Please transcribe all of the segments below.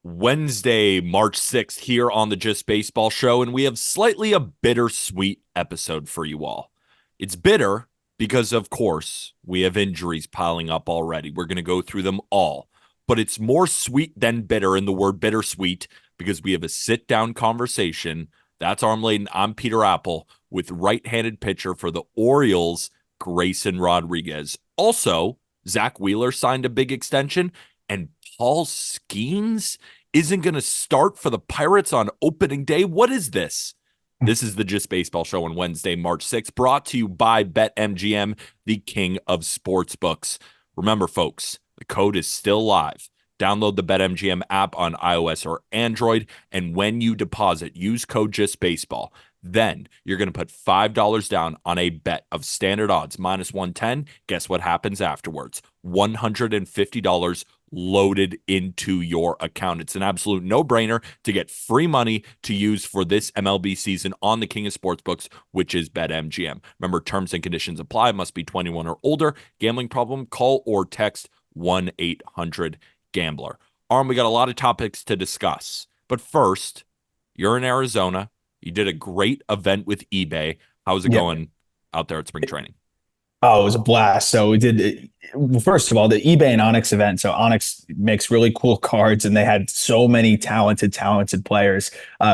Wednesday, March 6th, here on the Just Baseball Show, and we have slightly a bittersweet episode for you all. It's bitter because, of course, we have injuries piling up already. We're going to go through them all, but it's more sweet than bitter in the word bittersweet because we have a sit-down conversation. That's Arm Laden. I'm Peter Apple with right-handed pitcher for the Orioles, Grayson Rodriguez. Also, Zack Wheeler signed a big extension, and Paul Skenes isn't going to start for the Pirates on opening day. What is this? This is the Just Baseball Show on Wednesday, March 6th, brought to you by BetMGM, the king of sportsbooks. Remember, folks, the code is still live. Download the BetMGM app on iOS or Android, and when you deposit, use code JustBaseball. Then you're going to put $5 down on a bet of standard odds minus 110. Guess what happens afterwards? $150 loaded into your account. It's an absolute no-brainer to get free money to use for this MLB season on the king of sportsbooks, which is BetMGM. Remember, terms and conditions apply. Must be 21 or older. Gambling problem? Call or text 1-800-GAMBLER. Arm, we got a lot of topics to discuss. But first, you're in Arizona. You did a great event with eBay. How's it going out there at spring training? Oh, it was a blast. So we did, well, first of all, the eBay and Onyx event. So Onyx makes really cool cards and they had so many talented players,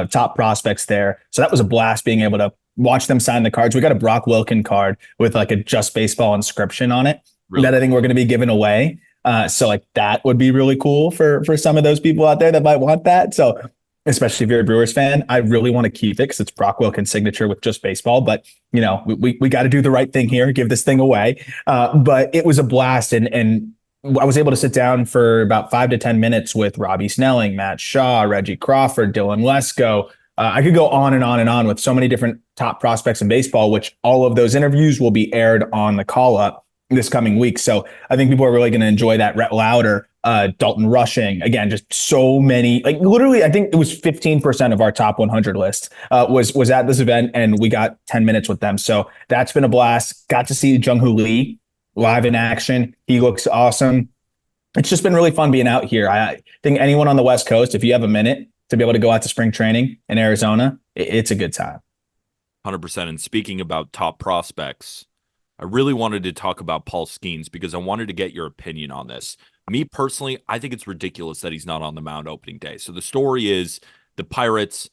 top prospects there. So that was a blast being able to watch them sign the cards. We got a Brock Wilken card with like a Just Baseball inscription on it that I think we're going to be giving away. So like that would be really cool for some of those people out there that might want that. So especially if you're a Brewers fan, I really want to keep it because it's Brock Wilken's signature with Just Baseball. But, you know, we got to do the right thing here, give this thing away. But it was a blast. And I was able to sit down for about 5 to 10 minutes with Robbie Snelling, Matt Shaw, Reggie Crawford, Dylan Lesko. I could go on and on and on with so many different top prospects in baseball, which all of those interviews will be aired on the call up this coming week. So I think people are really going to enjoy that. Rhett Lauder, Dalton Rushing, again, just so many, like literally, I think it was 15% of our top 100 list was at this event, and we got 10 minutes with them. So that's been a blast. Got to see Jung-Hoo Lee live in action. He looks awesome. It's just been really fun being out here. I think anyone on the West Coast, if you have a minute to be able to go out to spring training in Arizona, it's a good time. 100%. And speaking about top prospects, I really wanted to talk about Paul Skenes because I wanted to get your opinion on this. Me personally, I think it's ridiculous that he's not on the mound opening day. So the story is the Pirates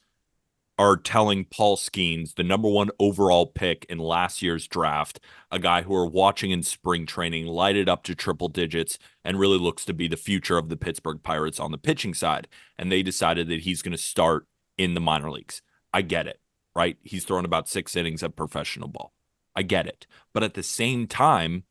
are telling Paul Skenes, the number one overall pick in last year's draft, a guy who are watching in spring training, lighted up to triple digits and really looks to be the future of the Pittsburgh Pirates on the pitching side. And they decided that he's going to start in the minor leagues. I get it, right? He's thrown about 6 innings of professional ball. I get it. But at the same time,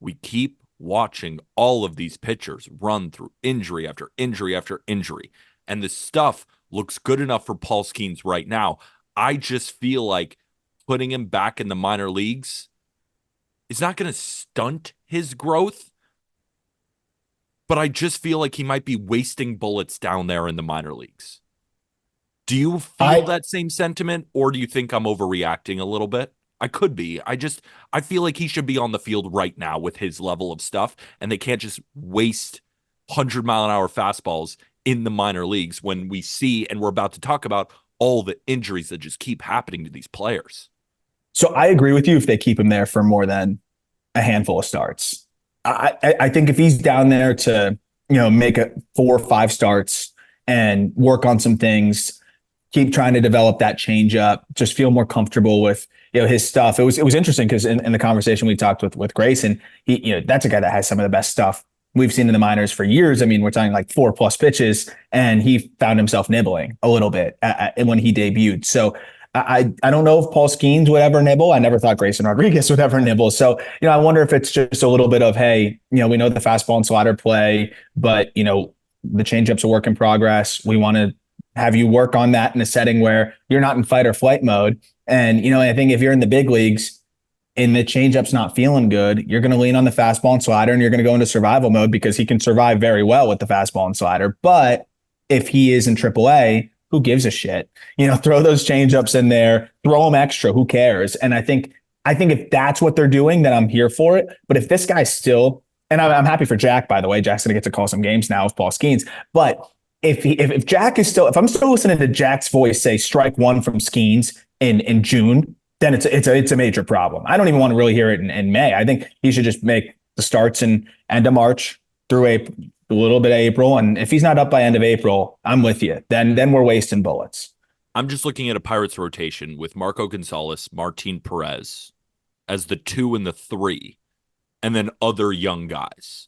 we keep watching all of these pitchers run through injury after injury after injury. And the stuff looks good enough for Paul Skenes right now. I just feel like putting him back in the minor leagues is not going to stunt his growth. But I just feel like he might be wasting bullets down there in the minor leagues. Do you feel that same sentiment, or do you think I'm overreacting a little bit? I could be. I feel like he should be on the field right now with his level of stuff, and they can't just waste 100-mile-an-hour fastballs in the minor leagues when we see, and we're about to talk about, all the injuries that just keep happening to these players. So I agree with you if they keep him there for more than a handful of starts. I think if he's down there to, make 4 or 5 starts and work on some things, keep trying to develop that changeup, just feel more comfortable with his stuff. It was interesting because in the conversation we talked with Grayson, he that's a guy that has some of the best stuff we've seen in the minors for years. I mean, we're talking like 4+ pitches, and he found himself nibbling a little bit when he debuted. So I don't know if Paul Skenes would ever nibble. I never thought Grayson Rodriguez would ever nibble. So I wonder if it's just a little bit of, hey, we know the fastball and slider play, but the changeup's a work in progress. We want to have you work on that in a setting where you're not in fight or flight mode. And, I think if you're in the big leagues and the changeup's not feeling good, you're going to lean on the fastball and slider, and you're going to go into survival mode because he can survive very well with the fastball and slider. But if he is in AAA, who gives a shit? Throw those changeups in there, throw them extra. Who cares? And I think if that's what they're doing, then I'm here for it. But if this guy's still, and I'm happy for Jack, by the way, Jack's going to get to call some games now with Paul Skenes. But if Jack is still, if I'm still listening to Jack's voice say strike one from Skenes in June, then it's a major problem. I don't even want to really hear it in May. I think he should just make the starts in end of March through a little bit of April, and if he's not up by end of April, I'm with you. Then we're wasting bullets. I'm just looking at a Pirates rotation with Marco Gonzalez, Martin Perez as the 2 and the 3, and then other young guys.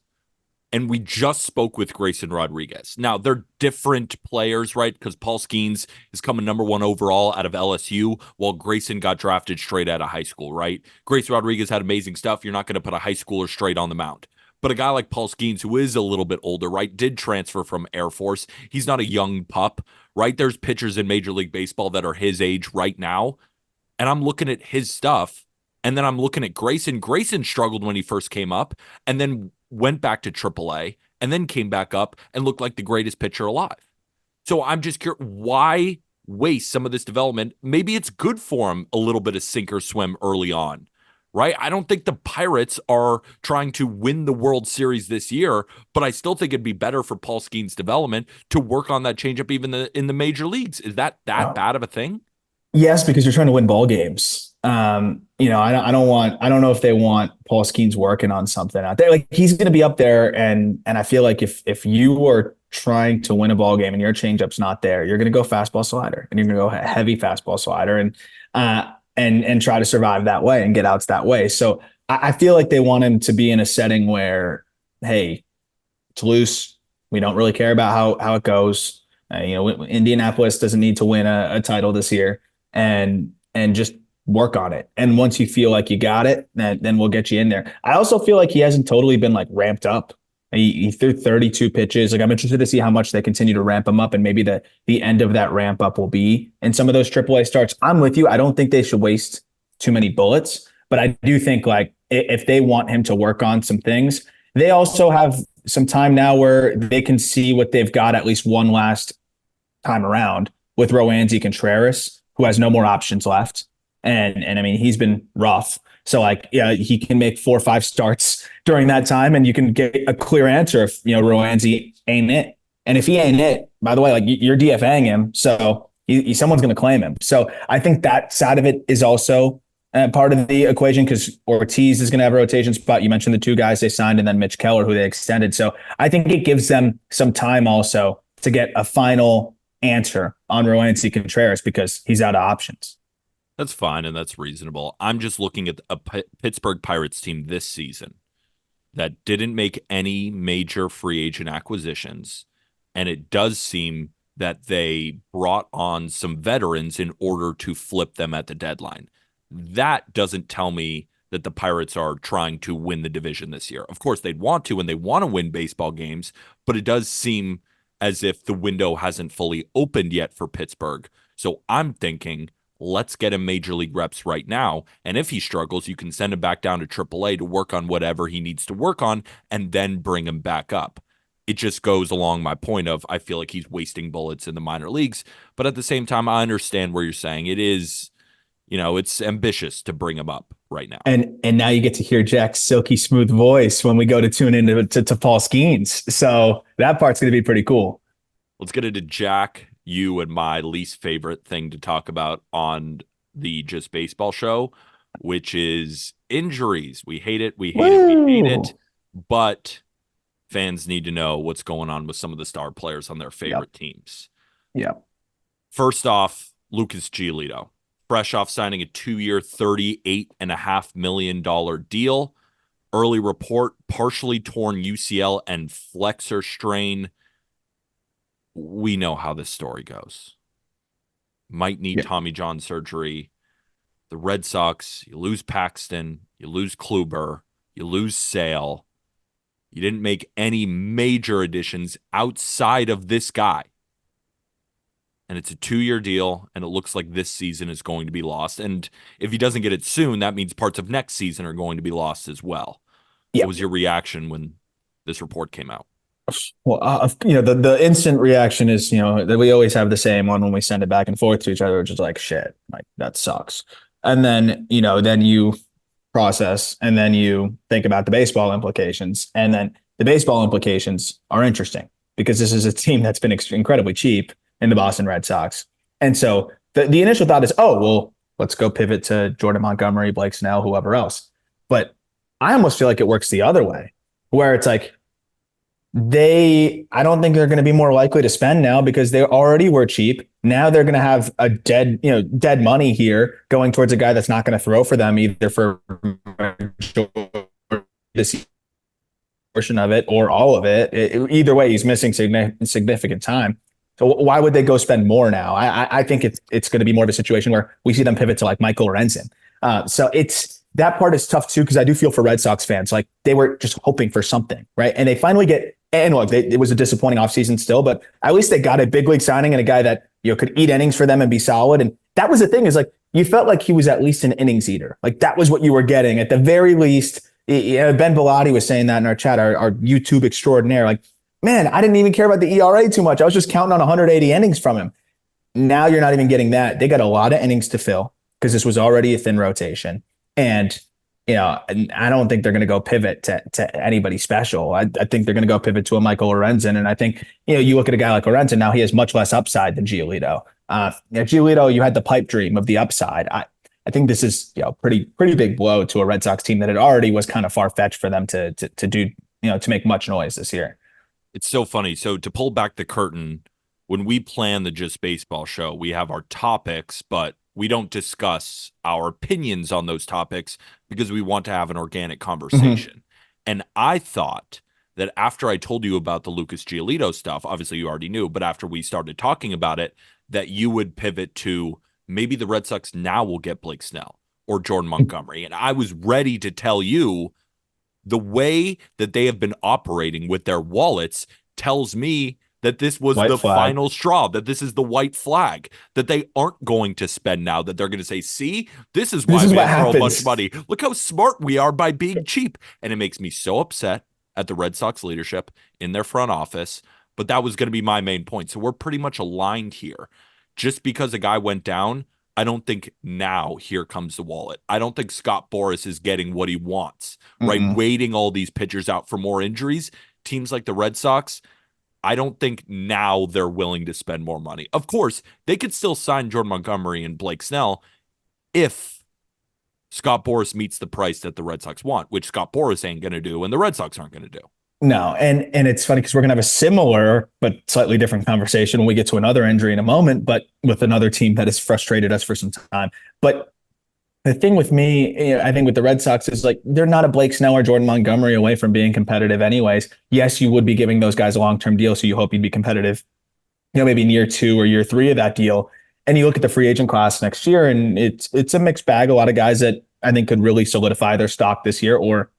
And we just spoke with Grayson Rodriguez. Now, they're different players, right? Because Paul Skenes is coming number 1 overall out of LSU, while Grayson got drafted straight out of high school, right? Grayson Rodriguez had amazing stuff. You're not going to put a high schooler straight on the mound. But a guy like Paul Skenes, who is a little bit older, right, did transfer from Air Force. He's not a young pup, right? There's pitchers in Major League Baseball that are his age right now. And I'm looking at his stuff, and then I'm looking at Grayson. Grayson struggled when he first came up, and then went back to AAA, and then came back up and looked like the greatest pitcher alive. So I'm just curious, why waste some of this development? Maybe it's good for him a little bit of sink or swim early on, right? I don't think the Pirates are trying to win the World Series this year, but I still think it'd be better for Paul Skenes' development to work on that changeup even in the major leagues. Is that bad of a thing? Yes, because you're trying to win ball games. I don't know if they want Paul Skenes working on something out there. Like he's going to be up there, and I feel like if you are trying to win a ball game and your changeup's not there, you're going to go fastball slider, and you're going to go heavy fastball slider, and try to survive that way and get outs that way. So I feel like they want him to be in a setting where, hey, it's loose. We don't really care about how it goes. Indianapolis doesn't need to win a title this year, and just work on it. And once you feel like you got it, then we'll get you in there. I also feel like he hasn't totally been like ramped up. He threw 32 pitches. Like I'm interested to see how much they continue to ramp him up, and maybe the end of that ramp up will be in some of those AAA starts. I'm with you. I don't think they should waste too many bullets, but I do think like if they want him to work on some things, they also have some time now where they can see what they've got at least one last time around with Roansy Contreras, who has no more options left. And I mean, he's been rough. So like, yeah, he can make 4 or 5 starts during that time, and you can get a clear answer if, Roansy ain't it. And if he ain't it, by the way, like you're DFAing him. So someone's going to claim him. So I think that side of it is also part of the equation, because Ortiz is going to have a rotation spot. You mentioned the 2 guys they signed, and then Mitch Keller, who they extended. So I think it gives them some time also to get a final answer on Roansy Contreras, because he's out of options. That's fine, and that's reasonable. I'm just looking at a Pittsburgh Pirates team this season that didn't make any major free agent acquisitions, and it does seem that they brought on some veterans in order to flip them at the deadline. That doesn't tell me that the Pirates are trying to win the division this year. Of course, they'd want to, and they want to win baseball games, but it does seem as if the window hasn't fully opened yet for Pittsburgh. So I'm thinking, let's get him major league reps right now. And if he struggles, you can send him back down to AAA to work on whatever he needs to work on, and then bring him back up. It just goes along my point of, I feel like he's wasting bullets in the minor leagues. But at the same time, I understand where you're saying it is, it's ambitious to bring him up right now. And now you get to hear Jack's silky smooth voice when we go to tune into to Paul Skenes. So that part's going to be pretty cool. Let's get into Jack, you and my least favorite thing to talk about on the Just Baseball show, which is injuries. We hate it. We hate it. We hate it. But fans need to know what's going on with some of the star players on their favorite teams. Yeah. First off, Lucas Giolito, fresh off signing a 2-year, $38.5 million deal. Early report, partially torn UCL and flexor strain. We know how this story goes. Might need Tommy John surgery. The Red Sox, you lose Paxton, you lose Kluber, you lose Sale. You didn't make any major additions outside of this guy. And it's a 2-year deal, and it looks like this season is going to be lost. And if he doesn't get it soon, that means parts of next season are going to be lost as well. What was your reaction when this report came out? Well, the instant reaction is, that we always have the same one when we send it back and forth to each other, which is like, shit, like that sucks. And then, then you process, and then you think about the baseball implications, and then the baseball implications are interesting. because this is a team that's been incredibly cheap in the Boston Red Sox. And so the initial thought is, oh, well, let's go pivot to Jordan Montgomery, Blake Snell, whoever else. But I almost feel like it works the other way, where it's like I don't think they're going to be more likely to spend now because they already were cheap. Now they're going to have a dead money here going towards a guy that's not going to throw for them either for this portion of it or all of it. Either way, he's missing significant time. So why would they go spend more now? I think it's going to be more of a situation where we see them pivot to like Michael Lorenzen. So that part is tough too, because I do feel for Red Sox fans, like they were just hoping for something, right? And they finally get, and look, it was a disappointing offseason still, but at least they got a big league signing and a guy that could eat innings for them and be solid. And that was the thing, is like you felt like he was at least an innings eater. Like that was what you were getting at the very least. Ben Bellotti was saying that in our chat, our YouTube extraordinaire. Like, man, I didn't even care about the ERA too much. I was just counting on 180 innings from him. Now you're not even getting that. They got a lot of innings to fill because this was already a thin rotation. And, I don't think they're going to go pivot to anybody special. I think they're going to go pivot to a Michael Lorenzen. And I think, you look at a guy like Lorenzen, now he has much less upside than Giolito. Giolito, you had the pipe dream of the upside. I think this is pretty big blow to a Red Sox team that it already was kind of far-fetched for them to do, to make much noise this year. It's so funny. So to pull back the curtain, when we plan the Just Baseball show, we have our topics, but we don't discuss our opinions on those topics because we want to have an organic conversation. Mm-hmm. And I thought that after I told you about the Lucas Giolito stuff, obviously you already knew, but after we started talking about it, that you would pivot to maybe the Red Sox now will get Blake Snell or Jordan Montgomery. And I was ready to tell you the way that they have been operating with their wallets tells me that this was the final straw, that this is the white flag, that they aren't going to spend now, that they're going to say, see, this is why we throw a bunch of money. Look how smart we are by being cheap. And it makes me so upset at the Red Sox leadership in their front office. But that was going to be my main point. So we're pretty much aligned here. Just because a guy went down, I don't think now here comes the wallet. I don't think Scott Boras is getting what he wants, right? Mm-hmm. Waiting all these pitchers out for more injuries. Teams like the Red Sox, I don't think now they're willing to spend more money. Of course, they could still sign Jordan Montgomery and Blake Snell if Scott Boras meets the price that the Red Sox want, which Scott Boras ain't going to do and the Red Sox aren't going to do. No, and it's funny because we're going to have a similar but slightly different conversation when we get to another injury in a moment, but with another team that has frustrated us for some time. But the thing with me, I think with the Red Sox is like they're not a Blake Snell or Jordan Montgomery away from being competitive anyways. Yes, you would be giving those guys a long-term deal, so you hope you'd be competitive, maybe in year 2 or year 3 of that deal. And you look at the free agent class next year, and it's a mixed bag. A lot of guys that I think could really solidify their stock this year or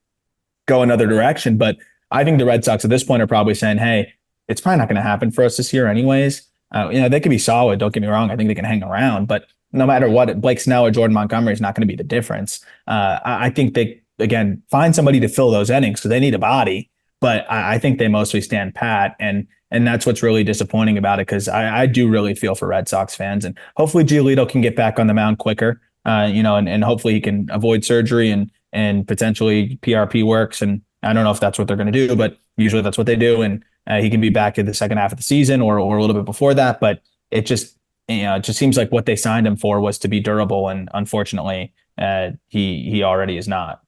go another direction. But I think the Red Sox at this point are probably saying, hey, it's probably not going to happen for us this year anyways. They could be solid. Don't get me wrong. I think they can hang around, but no matter what, Blake Snell or Jordan Montgomery is not going to be the difference. I think they, again, find somebody to fill those innings because they need a body, but I think they mostly stand pat. And that's what's really disappointing about it, because I do really feel for Red Sox fans. And hopefully Giolito can get back on the mound quicker, and hopefully he can avoid surgery and potentially PRP works. And I don't know if that's what they're going to do, but usually that's what they do. And he can be back in the second half of the season or a little bit before that. But it just seems like what they signed him for was to be durable. And unfortunately, he already is not.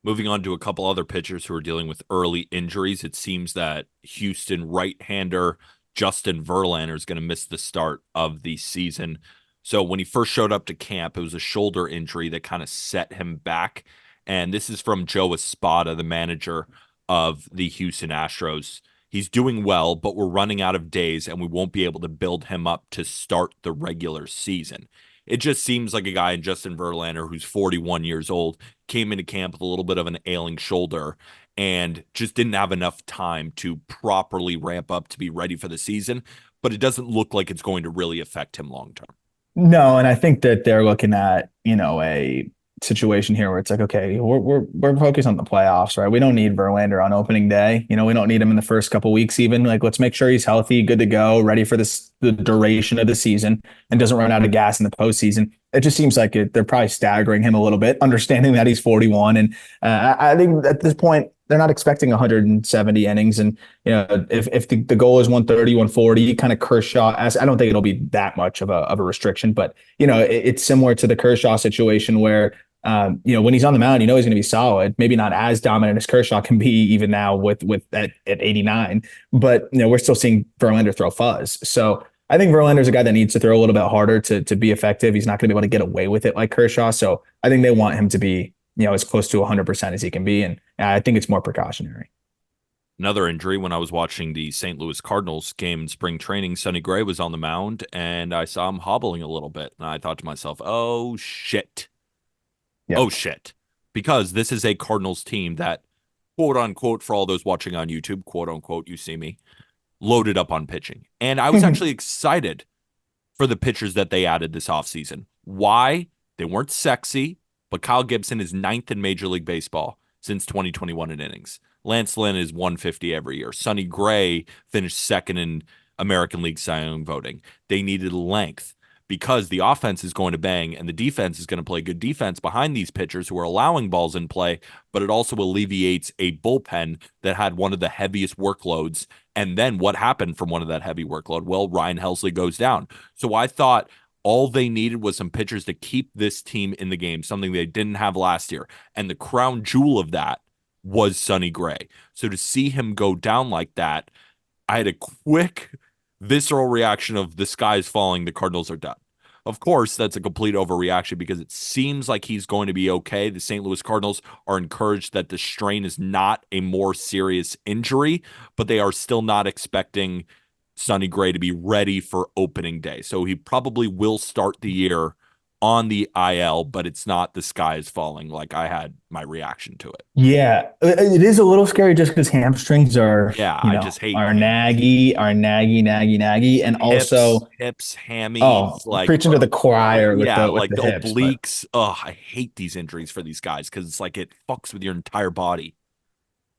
Moving on to a couple other pitchers who are dealing with early injuries. It seems that Houston right-hander Justin Verlander is going to miss the start of the season. So when he first showed up to camp, it was a shoulder injury that kind of set him back. And this is from Joe Espada, the manager of the Houston Astros. He's doing well, but we're running out of days and we won't be able to build him up to start the regular season. It just seems like a guy in Justin Verlander, who's 41 years old, came into camp with a little bit of an ailing shoulder and just didn't have enough time to properly ramp up to be ready for the season. But it doesn't look like it's going to really affect him long term. No, and I think that they're looking at, a situation here where it's like, okay, we're focused on the playoffs, right? We don't need Verlander on opening day. We don't need him in the first couple weeks even. Like, let's make sure he's healthy, good to go, ready for the duration of the season, and doesn't run out of gas in the postseason. It just seems like they're probably staggering him a little bit, understanding that he's 41. And I think at this point, they're not expecting 170 innings. And, if the goal is 130, 140, kind of Kershaw, as I don't think it'll be that much of a restriction, but, it's similar to the Kershaw situation where, when he's on the mound, he's going to be solid. Maybe not as dominant as Kershaw can be even now with at 89, but we're still seeing Verlander throw fuzz. So I think Verlander's a guy that needs to throw a little bit harder to be effective. He's not going to be able to get away with it like Kershaw. So I think they want him to be, as close to 100% as he can be. And I think it's more precautionary. Another injury when I was watching the St. Louis Cardinals game in spring training, Sonny Gray was on the mound and I saw him hobbling a little bit. And I thought to myself, oh, shit. Yep. Oh, shit. Because this is a Cardinals team that, quote unquote, for all those watching on YouTube, quote unquote, you see me, loaded up on pitching. And I was actually excited for the pitchers that they added this offseason. Why? They weren't sexy, but Kyle Gibson is 9th in Major League Baseball since 2021 in innings. Lance Lynn is 150 every year. Sonny Gray finished 2nd in American League Cy Young voting. They needed length because the offense is going to bang and the defense is going to play good defense behind these pitchers who are allowing balls in play, but it also alleviates a bullpen that had one of the heaviest workloads. And then what happened from one of that heavy workload? Well, Ryan Helsley goes down. So I thought all they needed was some pitchers to keep this team in the game, something they didn't have last year. And the crown jewel of that was Sonny Gray. So to see him go down like that, I had a quick visceral reaction of the sky is falling, the Cardinals are done. Of course, that's a complete overreaction because it seems like he's going to be okay. The St. Louis Cardinals are encouraged that the strain is not a more serious injury, but they are still not expecting Sonny Gray to be ready for opening day. So he probably will start the year on the IL, but it's not the sky is falling like I had my reaction to it. Yeah, it is a little scary just because hamstrings are, I just hate naggy, and also hips, hammies, like preaching to the choir with like the the hips, obliques. Oh, I hate these injuries for these guys because it's like it fucks with your entire body.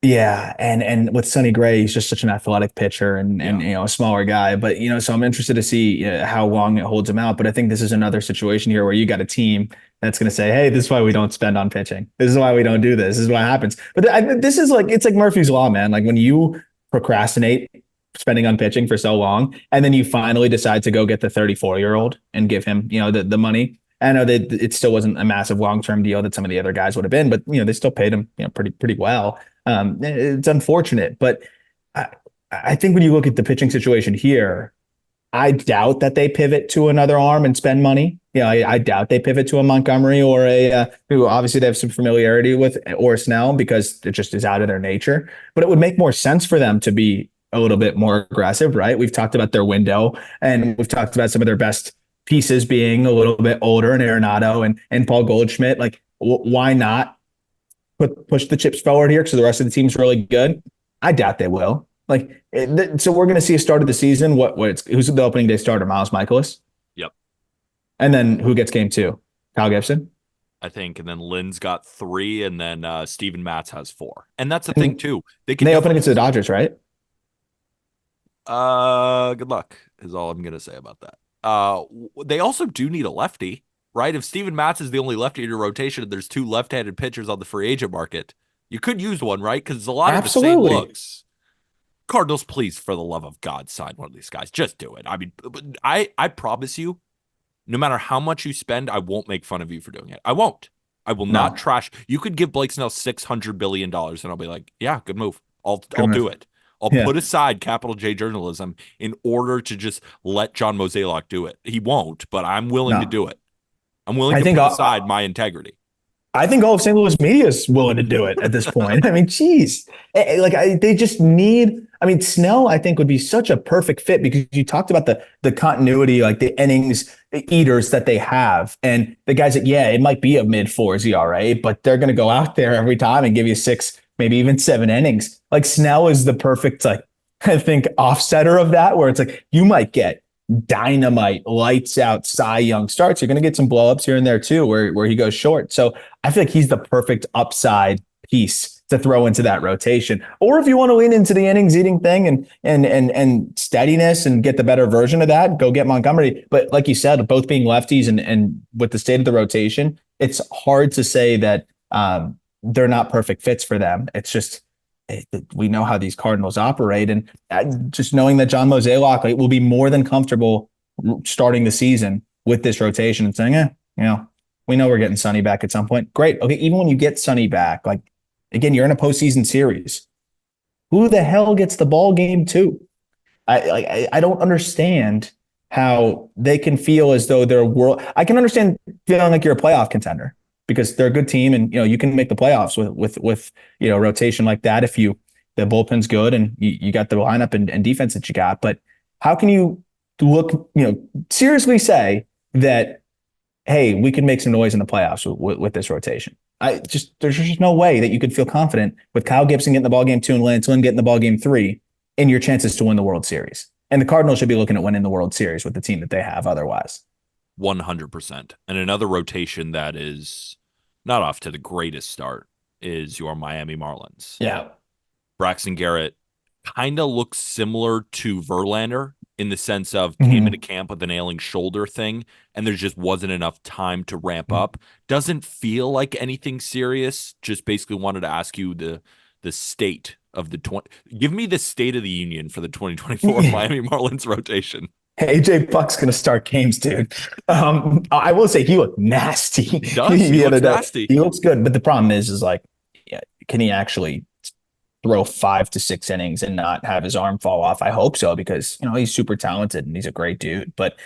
Yeah, and with Sonny Gray, he's just such an athletic pitcher and a smaller guy. But so I'm interested to see how long it holds him out. But I think this is another situation here where you got a team that's going to say, "Hey, this is why we don't spend on pitching. This is why we don't do this. This is what happens." But this is it's like Murphy's Law, man. Like when you procrastinate spending on pitching for so long, and then you finally decide to go get the 34-year-old and give him the money. I know that it still wasn't a massive long-term deal that some of the other guys would have been, but they still paid him pretty well. It's unfortunate, but I think when you look at the pitching situation here, I doubt that they pivot to another arm and spend money. I doubt they pivot to a Montgomery or who obviously they have some familiarity with, or Snell, because it just is out of their nature. But it would make more sense for them to be a little bit more aggressive, right? We've talked about their window, and we've talked about some of their best pieces being a little bit older, and Arenado and Paul Goldschmidt. Like, why not push the chips forward here because the rest of the team's really good? I doubt they will. So we're going to see a start of the season. Who's the opening day starter? Miles Michaelis. Yep. And then who gets game 2? Kyle Gibson, I think, and then Lynn's got 3, and then Steven Matz has 4. And that's the thing too. They open against the Dodgers, right? Good luck is all I'm going to say about that. They also do need a lefty, right? If Steven Matz is the only lefty in your rotation and there's 2 left-handed pitchers on the free agent market, you could use one, right? Because it's a lot of the same looks. Cardinals, please, for the love of God, sign one of these guys. Just do it. I mean, I promise you, no matter how much you spend, I won't make fun of you for doing it. I won't. I will not trash. You could give Blake Snell $600 billion and I'll be like, yeah, good move. I'll do it. I'll put aside capital J journalism in order to just let John Mozeliak do it. He won't, but I'm willing to do it. I'm willing to put aside my integrity. I think all of St. Louis media is willing to do it at this point. I mean, geez, they just need. I mean, Snell, I think, would be such a perfect fit because you talked about the continuity, like the innings eaters that they have, and the guys that it might be a mid-4s ERA, but they're going to go out there every time and give you 6, maybe even 7 innings. Like Snell is the perfect, I think, offsetter of that, where it's like you might get dynamite, lights out, Cy Young starts. You're going to get some blowups here and there too, where he goes short. So I feel like he's the perfect upside piece to throw into that rotation. Or if you want to lean into the innings eating thing and steadiness and get the better version of that, go get Montgomery. But like you said, both being lefties and with the state of the rotation, it's hard to say that they're not perfect fits for them. It's just we know how these Cardinals operate, and just knowing that John Mozeliak will be more than comfortable starting the season with this rotation and saying, we know we're getting Sonny back at some point. Great. Okay, even when you get Sonny back, like again, you're in a postseason series. Who the hell gets the ball game too? I don't understand how they can feel as though they're world. I can understand feeling like you're a playoff contender because they're a good team, and you can make the playoffs with rotation like that if the bullpen's good and you got the lineup and defense that you got. But how can you look seriously say that, hey, we can make some noise in the playoffs with this rotation? There's just no way that you could feel confident with Kyle Gibson getting the ball game 2 and Lance Lynn getting the ball game 3 in your chances to win the World Series. And the Cardinals should be looking at winning the World Series with the team that they have otherwise. 100%. And another rotation that is not off to the greatest start is your Miami Marlins. Yeah. Braxton Garrett kind of looks similar to Verlander in the sense of came into camp with an ailing shoulder thing, and there just wasn't enough time to ramp up. Doesn't feel like anything serious. Just basically wanted to ask you the state of give me the state of the union for the 2024 Miami Marlins rotation. AJ Buck's going to start games, dude. I will say he looked nasty. He does. He looks nasty. He looks good, but the problem is like, can he actually throw 5 to 6 innings and not have his arm fall off? I hope so, because he's super talented and he's a great dude. But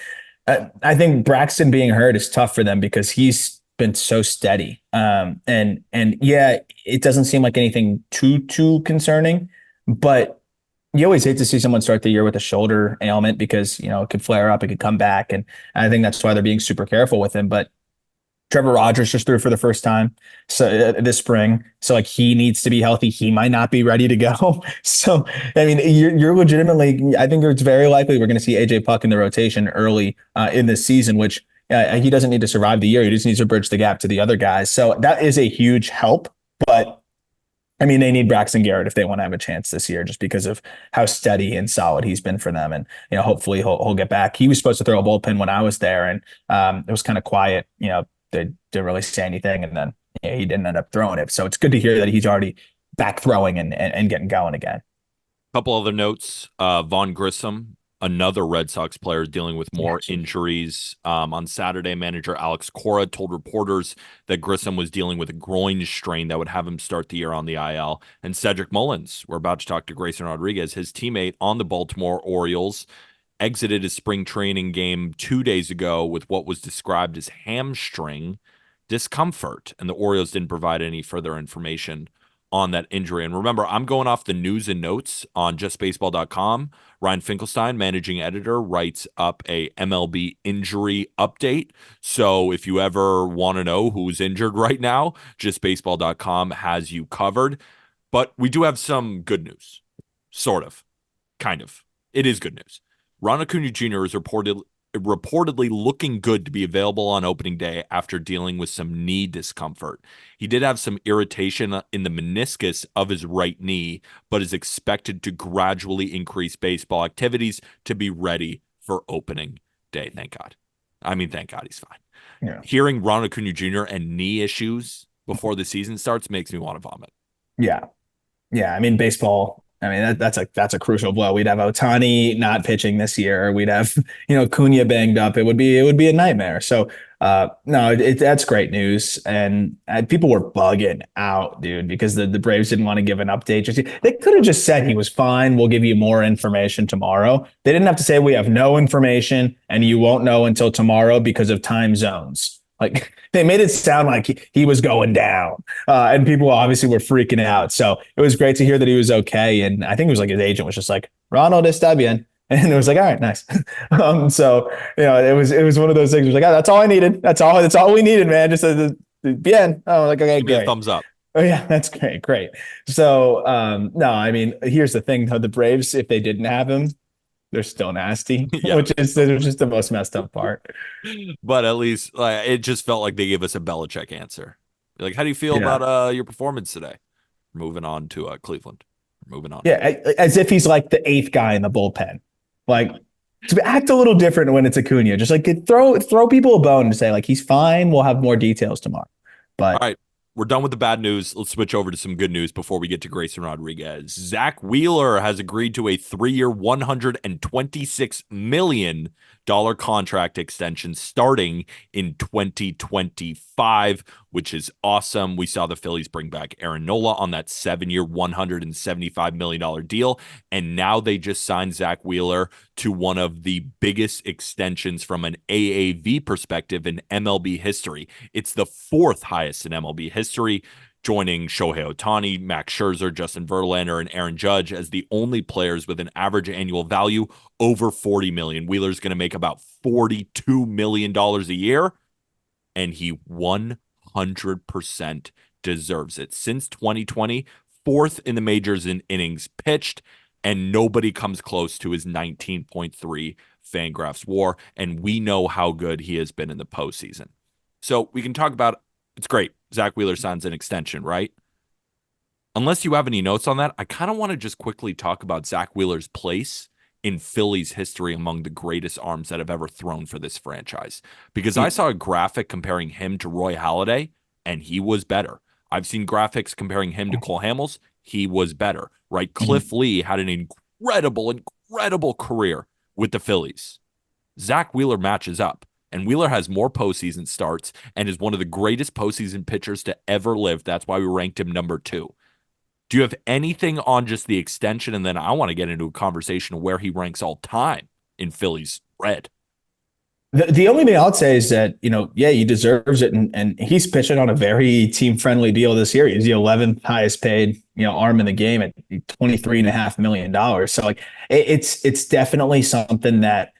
I think Braxton being hurt is tough for them because he's been so steady. And yeah, it doesn't seem like anything too concerning, but you always hate to see someone start the year with a shoulder ailment because, it could flare up, it could come back. And I think that's why they're being super careful with him. But Trevor Rogers just threw for the first time this spring. So like he needs to be healthy. He might not be ready to go. So, I mean, you're legitimately, I think it's very likely we're going to see AJ Puck in the rotation early in this season, which he doesn't need to survive the year. He just needs to bridge the gap to the other guys. So that is a huge help. But I mean, they need Braxton Garrett if they want to have a chance this year, just because of how steady and solid he's been for them. And, hopefully he'll get back. He was supposed to throw a bullpen when I was there, and it was kind of quiet. They didn't really say anything, and then he didn't end up throwing it. So it's good to hear that he's already back throwing and getting going again. Couple other notes. Vaughn Grissom, another Red Sox player dealing with more injuries. On Saturday, manager Alex Cora told reporters that Grissom was dealing with a groin strain that would have him start the year on the IL. And Cedric Mullins, we're about to talk to Grayson Rodriguez, his teammate on the Baltimore Orioles, exited his spring training game 2 days ago with what was described as hamstring discomfort. And the Orioles didn't provide any further information on that injury. And remember, I'm going off the news and notes on justbaseball.com. Ryan Finkelstein, managing editor, writes up a MLB injury update. So if you ever want to know who's injured right now, justbaseball.com has you covered. But we do have some good news. Sort of. Kind of. It is good news. Ronald Acuna Jr. is reportedly looking good to be available on opening day after dealing with some knee discomfort. He did have some irritation in the meniscus of his right knee, but is expected to gradually increase baseball activities to be ready for opening day. Thank God. I mean, thank God he's fine. Yeah. Hearing Ronald Acuna Jr. and knee issues before the season starts makes me want to vomit. Yeah. Yeah. I mean, baseball, that's a crucial blow. We'd have Ohtani not pitching this year. We'd have, Cunha banged up. It would be a nightmare. So, no, that's great news. And people were bugging out, dude, because the Braves didn't want to give an update. They could have just said he was fine. We'll give you more information tomorrow. They didn't have to say we have no information and you won't know until tomorrow because of time zones. Like they made it sound like he was going down, and people obviously were freaking out. So it was great to hear that he was okay. And I think it was like his agent was just like, Ronald está bien. And it was like, all right, nice. So, it was one of those things. It was like, oh, that's all I needed. That's all we needed, man. Just bien. Oh, like, okay, great. Thumbs up. Oh yeah, that's great. Great. So, no, I mean, here's the thing though. The Braves, if they didn't have him, they're still nasty, which is just the most messed up part. But at least it just felt like they gave us a Belichick answer. Like, how do you feel about your performance today? Moving on to Cleveland. Moving on. Yeah, as if he's like the 8th guy in the bullpen. Like, to act a little different when it's Acuna. Just like throw people a bone and say like he's fine. We'll have more details tomorrow. But all right, we're done with the bad news. Let's switch over to some good news before we get to Grayson Rodriguez. Zack Wheeler has agreed to a 3-year, $126 million contract extension starting in 2025, which is awesome. We saw the Phillies bring back Aaron Nola on that 7-year, $175 million deal. And now they just signed Zack Wheeler to one of the biggest extensions from an AAV perspective in MLB history. It's the fourth highest in MLB history, joining Shohei Ohtani, Max Scherzer, Justin Verlander, and Aaron Judge as the only players with an average annual value over $40 million. Wheeler's going to make about $42 million a year, and he 100% deserves it. Since 2020, fourth in the majors in innings pitched, and nobody comes close to his 19.3 Fangraphs WAR, and we know how good he has been in the postseason. So we can talk about, it's great. Zack Wheeler signs an extension, right? Unless you have any notes on that, I kind of want to just quickly talk about Zack Wheeler's place in Phillies history among the greatest arms that have ever thrown for this franchise. Because I saw a graphic comparing him to Roy Halladay, and he was better. I've seen graphics comparing him to Cole Hamels. He was better, right? Cliff Lee had an incredible career with the Phillies. Zack Wheeler matches up. And Wheeler has more postseason starts and is one of the greatest postseason pitchers to ever live. That's why we ranked him number 2. Do you have anything on just the extension? And then I want to get into a conversation of where he ranks all time in Phillies red. The only thing I'll say is that, yeah, he deserves it. And he's pitching on a very team-friendly deal this year. He's the 11th highest paid, arm in the game at $23.5 million. So like it's definitely something that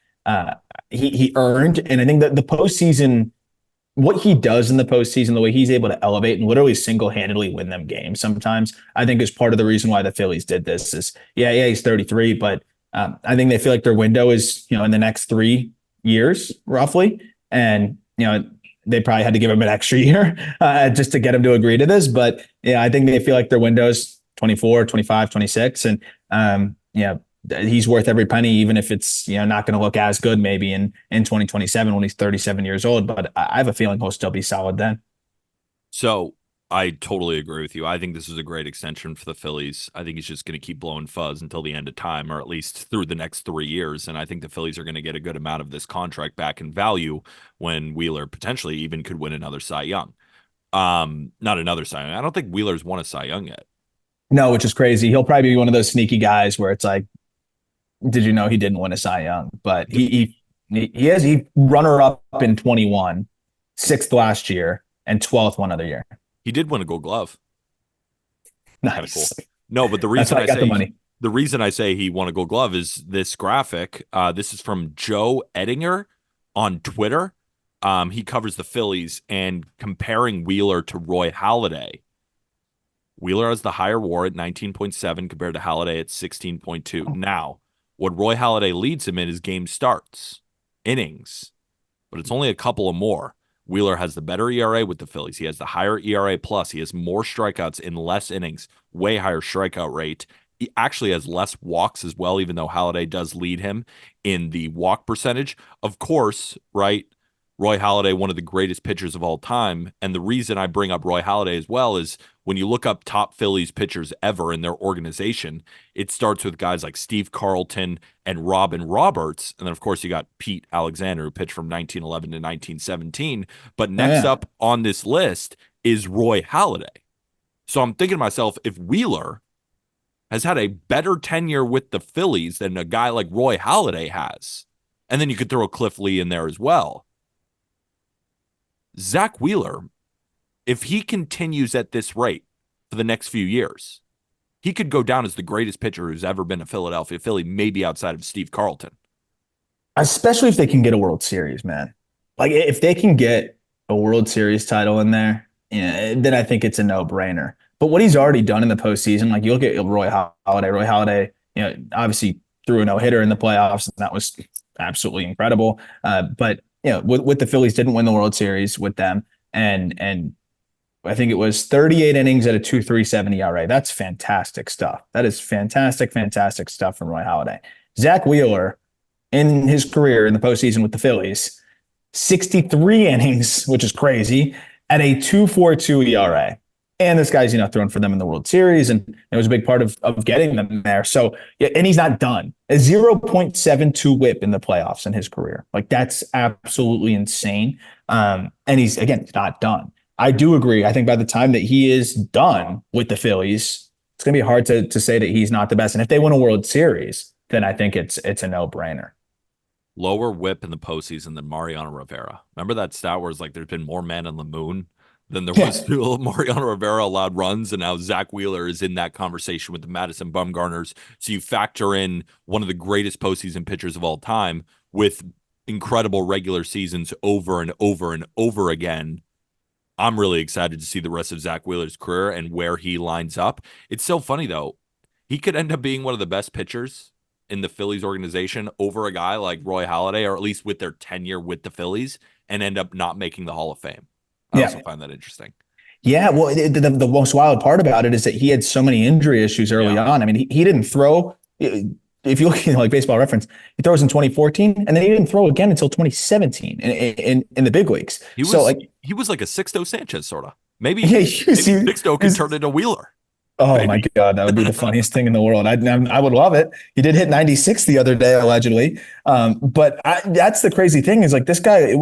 he earned. And I think that the postseason, what he does in the postseason, the way he's able to elevate and literally single-handedly win them games sometimes, I think is part of the reason why the Phillies did this is, he's 33, but I think they feel like their window is, in the next 3 years, roughly. And, they probably had to give him an extra year just to get him to agree to this. But yeah, I think they feel like their window's 24, 25, 26. And, he's worth every penny, even if it's, not going to look as good maybe in 2027 when he's 37 years old. But I have a feeling he'll still be solid then. So I totally agree with you. I think this is a great extension for the Phillies. I think he's just going to keep blowing fuzz until the end of time, or at least through the next 3 years. And I think the Phillies are going to get a good amount of this contract back in value when Wheeler potentially even could win another Cy Young. Not another Cy Young. I don't think Wheeler's won a Cy Young yet. No, which is crazy. He'll probably be one of those sneaky guys where it's like, did you know he didn't win a Cy Young? But he runner up in 21, 6th last year, and 12th one other year. He did win a Gold Glove. Nice. Kind of cool. No, but the reason the reason I say he won a Gold Glove is this graphic. This is from Joe Ettinger on Twitter. He covers the Phillies and comparing Wheeler to Roy Halladay. Wheeler has the higher WAR at 19.7 compared to Halladay at 16.2. Now, what Roy Halladay leads him in is game starts, innings, but it's only a couple of more. Wheeler has the better ERA with the Phillies. He has the higher ERA plus. He has more strikeouts in less innings, way higher strikeout rate. He actually has less walks as well, even though Halladay does lead him in the walk percentage. Of course, right? Roy Halladay, one of the greatest pitchers of all time. And the reason I bring up Roy Halladay as well is when you look up top Phillies pitchers ever in their organization, it starts with guys like Steve Carlton and Robin Roberts. And then, of course, you got Pete Alexander, who pitched from 1911 to 1917. But next up on this list is Roy Halladay. So I'm thinking to myself, if Wheeler has had a better tenure with the Phillies than a guy like Roy Halladay has, and then you could throw Cliff Lee in there as well, Zack Wheeler, if he continues at this rate for the next few years, he could go down as the greatest pitcher who's ever been a Philadelphia Philly, maybe outside of Steve Carlton. Especially if they can get a World Series, man. Like if they can get a World Series title in there, then I think it's a no-brainer. But what he's already done in the postseason, like you look at Roy Halladay. Roy Halladay, obviously threw a no-hitter in the playoffs, and that was absolutely incredible. But with the Phillies, didn't win the World Series with them, and I think it was 38 innings at a 2.37 ERA. That's fantastic stuff. That is fantastic stuff from Roy Halladay. Zack Wheeler, in his career in the postseason with the Phillies, 63 innings, which is crazy, at a 2.42 ERA. And this guy's, throwing for them in the World Series, and it was a big part of getting them there. So, yeah, and he's not done. A 0.72 whip in the playoffs in his career. Like, that's absolutely insane. And he's, again, not done. I do agree. I think by the time that he is done with the Phillies, it's going to be hard to say that he's not the best. And if they win a World Series, then I think it's a no-brainer. Lower whip in the postseason than Mariano Rivera. Remember that stat where it's like there's been more men on the moon than there Yeah. was Mariano Rivera allowed runs, and now Zack Wheeler is in that conversation with the Madison Bumgarners. So you factor in one of the greatest postseason pitchers of all time with incredible regular seasons over and over and over again. I'm really excited to see the rest of Zack Wheeler's career and where he lines up. It's so funny, though. He could end up being one of the best pitchers in the Phillies organization over a guy like Roy Halladay, or at least with their tenure with the Phillies, and end up not making the Hall of Fame. I also Yeah. find that interesting. Yeah, well, the most wild part about it is that he had so many injury issues early on. I mean, he didn't throw. If you look at like Baseball Reference, he throws in 2014, and then he didn't throw again until 2017 in the big leagues. He was like a Sixto Sanchez sort of. Maybe, Yeah, maybe Sixto could turn into Wheeler. oh my Maybe. God, that would be the funniest thing in the world. I would love it. He did hit 96 the other day, allegedly. But that's the crazy thing is like this guy.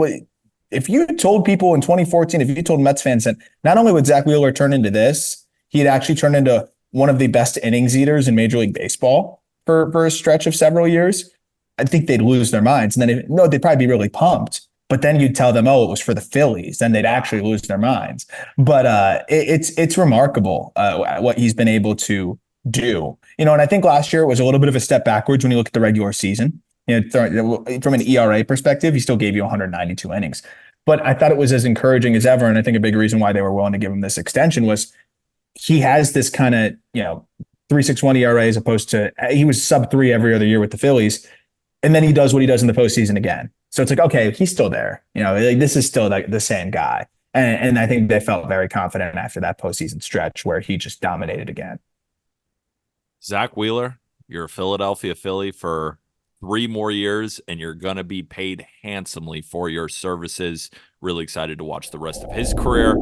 If you told people in 2014, if you told Mets fans that not only would Zack Wheeler turn into this, he'd actually turn into one of the best innings eaters in Major League Baseball for a stretch of several years, I think they'd lose their minds. And then, they'd probably be really pumped. But then you'd tell them, oh, it was for the Phillies. Then they'd actually lose their minds. But it's remarkable what he's been able to do. And I think last year it was a little bit of a step backwards when you look at the regular season. From an ERA perspective, he still gave you 192 innings. But I thought it was as encouraging as ever. And I think a big reason why they were willing to give him this extension was he has this kind of, 3.61 ERA as opposed to he was sub 3 every other year with the Phillies. And then he does what he does in the postseason again. So it's like, okay, he's still there. Like this is still the same guy. And I think they felt very confident after that postseason stretch where he just dominated again. Zack Wheeler, you're a Philadelphia Philly for 3 more years, and you're going to be paid handsomely for your services. Really excited to watch the rest of his career.